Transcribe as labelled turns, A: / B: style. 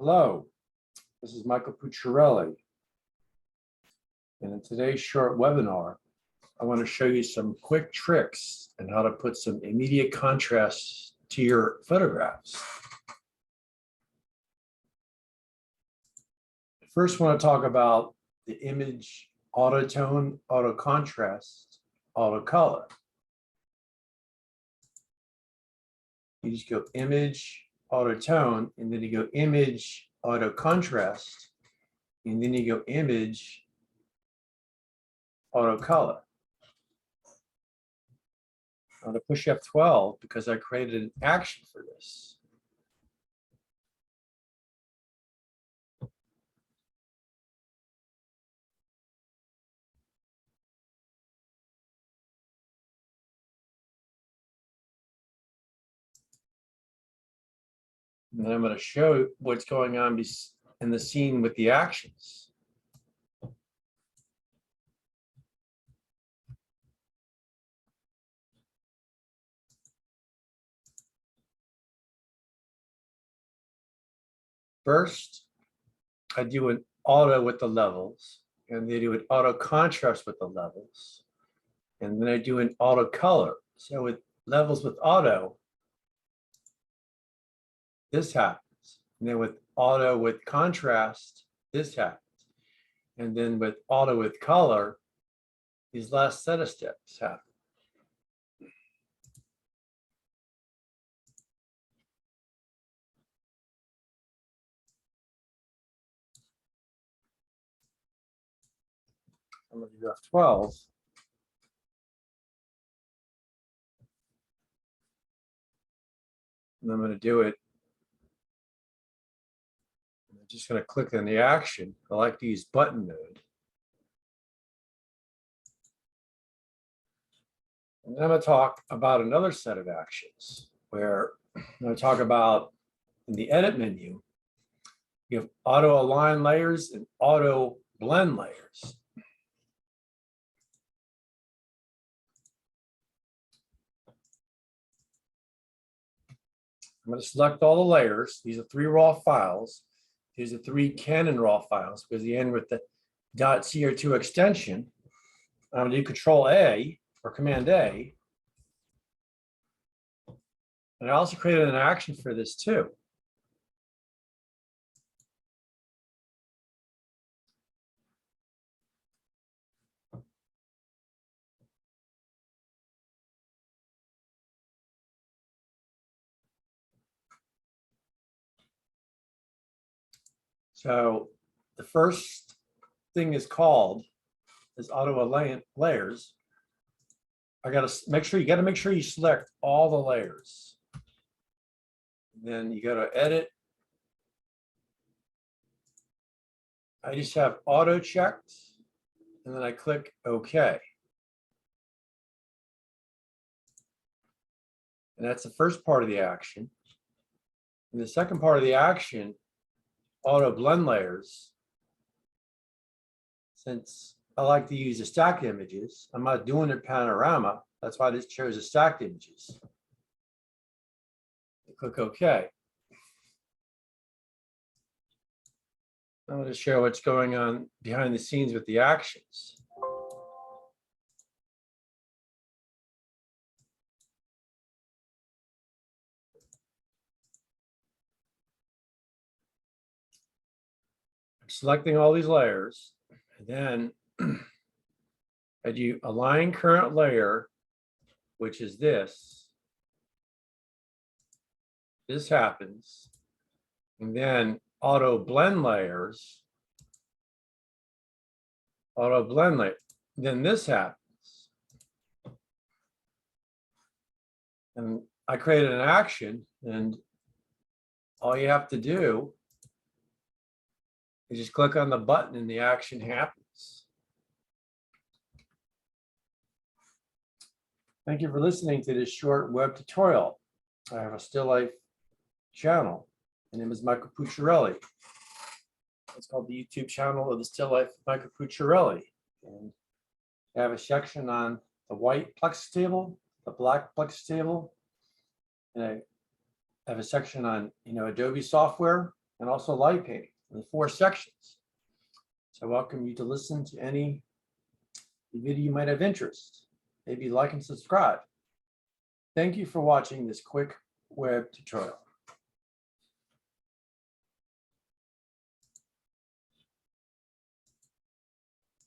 A: Hello, this is Michael Pucciarelli. And in today's short webinar, I want to show you some quick tricks on how to put some immediate contrast to your photographs. First, I want to talk about the image auto tone, auto contrast, auto color. You just go image, auto tone, and then you go image, auto contrast, and then you go image, auto color. I'm going to push F12 because I created an action for this. And then I'm going to show what's going on in the scene with the actions. First, I do an auto with the levels, and then I do an auto contrast with the levels, and then I do an auto color. So with levels with auto, this happens. And then with auto with contrast, this happens. And then with auto with color, these last set of steps happen. I'm going to do F12. And I'm going to do it. I'm just going to click on the action. I like to use button mode. And then I'm going to talk about another set of actions where I'm going to talk about in the edit menu, you have auto align layers and auto blend layers. I'm going to select all the layers. These are 3 raw files. These are 3 Canon raw files because they end with the .co2 extension. I'm going to do Control A or Command A. And I also created an action for this too. So the first thing is called is auto align layers. I got to make sure you select all the layers. Then you go to edit. I just have auto checked, and then I click OK. And that's the first part of the action. And the second part of the action, auto blend layers. Since I like to use the stacked images, I'm not doing a panorama. That's why I just chose the stacked images. Click OK. I'm going to show what's going on behind the scenes with the actions. I'm selecting all these layers, and then I do align current layer, which is this. This happens, and then auto blend layers, auto blend layer, then this happens. And I created an action, and all you have to do is just click on the button and the action happens. Thank you for listening to this short web tutorial. I have a still life channel. My name is Michael Pucciarelli. It's called the YouTube channel of the Still Life Michael Pucciarelli. And I have a section on the white plex table, the black plex table, and I have a section on Adobe software, and also light painting in the 4 sections. So I welcome you to listen to any video you might have interest. Maybe like and subscribe. Thank you for watching this quick web tutorial.